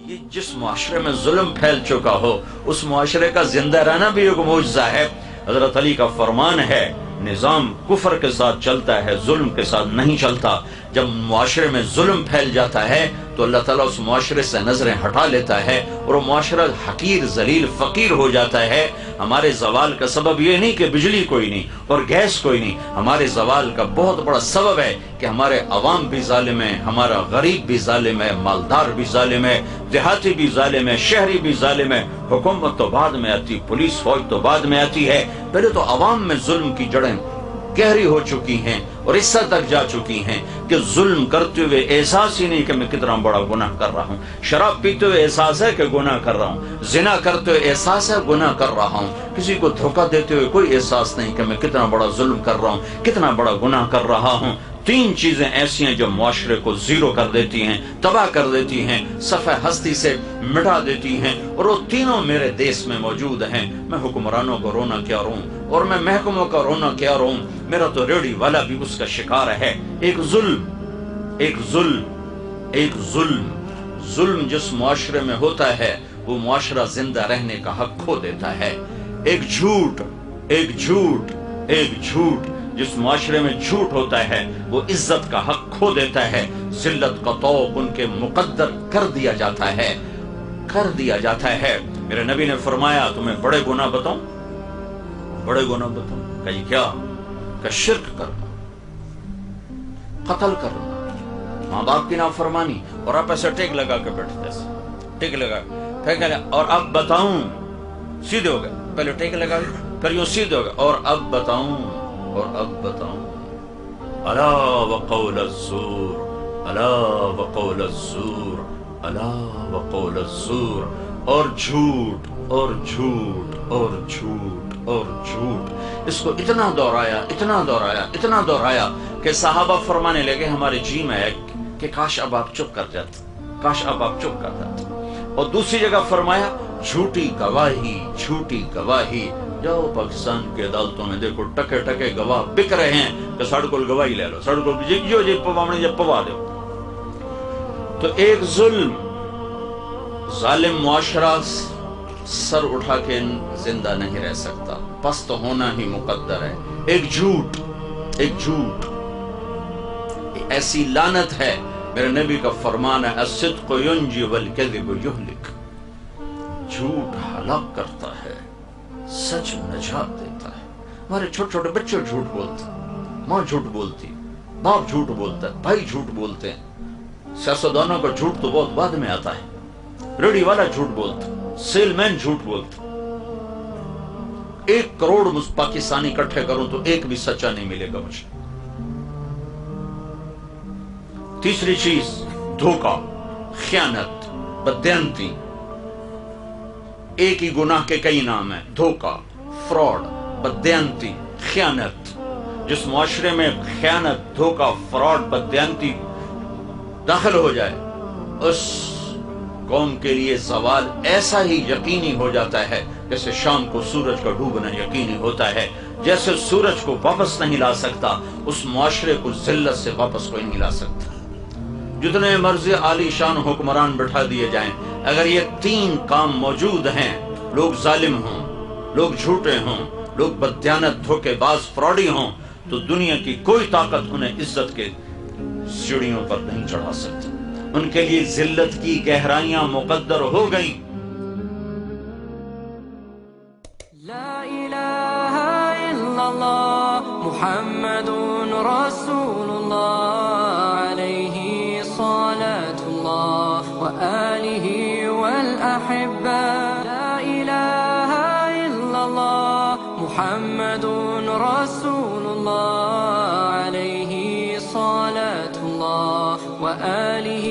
یہ جس معاشرے میں ظلم پھیل چکا ہو اس معاشرے کا زندہ رہنا بھی ایک معجزہ ہے۔ حضرت علی کا فرمان ہے نظام کفر کے ساتھ چلتا ہے، ظلم کے ساتھ نہیں چلتا۔ جب معاشرے میں ظلم پھیل جاتا ہے تو اللہ تعالیٰ اس معاشرے سے نظریں ہٹا لیتا ہے اور وہ معاشرہ حقیر ذلیل فقیر ہو جاتا ہے۔ ہمارے زوال کا سبب یہ نہیں کہ بجلی کوئی نہیں اور گیس کوئی نہیں، ہمارے زوال کا بہت بڑا سبب ہے کہ ہمارے عوام بھی ظالم ہے، ہمارا غریب بھی ظالم ہے، مالدار بھی ظالم ہے، دیہاتی بھی ظالم ہے، شہری بھی ظالم ہے۔ حکومت تو بعد میں آتی، پولیس فوج تو بعد میں آتی ہے، پہلے تو عوام میں ظلم کی جڑیں گہری ہو چکی ہیں اور اس حد تک جا چکی ہیں کہ ظلم کرتے ہوئے احساس ہی نہیں کہ میں کتنا بڑا گناہ کر رہا ہوں۔ شراب پیتے ہوئے احساس ہے کہ گناہ کر رہا ہوں، زنا کرتے ہوئے احساس ہے گناہ کر رہا ہوں، کسی کو دھوکہ دیتے ہوئے کوئی احساس نہیں کہ میں کتنا بڑا ظلم کر رہا ہوں، کتنا بڑا گناہ کر رہا ہوں۔ تین چیزیں ایسی ہیں جو معاشرے کو زیرو کر دیتی ہیں، تباہ کر دیتی ہیں، صفحہ ہستی سے مٹا دیتی ہیں، اور وہ تینوں میرے دیس میں موجود ہیں۔ میں حکمرانوں کو رونا کیا روں اور میں محکموں کا رونا کیا روں، میرا تو ریڑھی والا بھی اس کا شکار ہے۔ ایک ظلم جس معاشرے میں ہوتا ہے وہ معاشرہ زندہ رہنے کا حق کھو دیتا ہے۔ ایک جھوٹ جس معاشرے میں جھوٹ ہوتا ہے وہ عزت کا حق کھو دیتا ہے، ذلت کا طوق ان کے مقدر کر دیا جاتا ہے۔ میرے نبی نے فرمایا تمہیں بڑے گناہ بتاؤں؟ کہ یہ کیا؟ کہ شرک کرنا، قتل کرنا، ماں باپ کی نافرمانی۔ اور آپ ایسے ٹیک لگا کے بیٹھتے ہیں، ٹیک لگا پھر اور اب بتاؤں، سیدھے ہو گئے، پہلے ٹیک لگا پھر یوں سیدھے ہو گئے، اور اب بتاؤں الا وقول الزور، اور جھوٹ اس کو اتنا دہرایا کہ صحابہ فرمانے لگے ہمارے جی میں ہے کہ کاش اب آپ چپ کر جاتے۔ اور دوسری جگہ فرمایا جھوٹی گواہی، جاؤ پاکستان کی عدالتوں میں دیکھو ٹکے گواہ بک رہے ہیں کہ ساڑھ کو گواہی لے لو، ساڑھ کو جو پوانے جب پوا دو۔ تو ایک ظالم معاشرہ سر اٹھا کے زندہ نہیں رہ سکتا، پست ہونا ہی مقدر ہے۔ ایک جھوٹ ایسی لعنت ہے، میرے نبی کا فرمان ہے الصدق ینجی والکذب یہلک، جھوٹ ہلاک کرتا ہے، سچ نجات دیتا ہے۔ ہمارے چھوٹے بچے جھوٹ بولتے، ماں جھوٹ بولتی، باپ جھوٹ بولتا ہے، بھائی جھوٹ بولتے ہیں۔ سیاستدانوں کا جھوٹ تو بہت بعد میں آتا ہے، ریڑھی والا جھوٹ بولتا، سیل مین جھوٹ بولتا۔ 1 کروڑ پاکستانی اکٹھے کروں تو ایک بھی سچا نہیں ملے گا مجھے۔ تیسری چیز دھوکہ، خیانت، بددیانتی۔ ایک ہی گناہ کے کئی نام ہیں، دھوکہ، فراڈ، بددیانتی، خیانت۔ جس معاشرے میں خیانت، دھوکہ، فراڈ، بددیانتی داخل ہو جائے اس قوم کے لیے زوال ایسا ہی یقینی ہو جاتا ہے جیسے شام کو سورج کا ڈوبنا یقینی ہوتا ہے۔ جیسے سورج کو واپس نہیں لا سکتا اس معاشرے کو ذلت سے واپس کوئی نہیں لا سکتا۔ جتنے مرضی عالی شان حکمران بٹھا دیے جائیں، اگر یہ 3 کام موجود ہیں، لوگ ظالم ہوں، لوگ جھوٹے ہوں، لوگ بددیانت، دھوکے باز، فراڈی ہوں، تو دنیا کی کوئی طاقت انہیں عزت کے سیڑھیوں پر نہیں چڑھا سکتی۔ ان کے لیے ذلت کی گہرائیاں مقدر ہو گئیں۔ لا الہ الا اللہ محمد رسول اللہ علیہ صلاة اللہ وآلہ والأحبہ۔ لا الہ الا اللہ محمد رسول اللہ علیہ صلاة اللہ وآلہ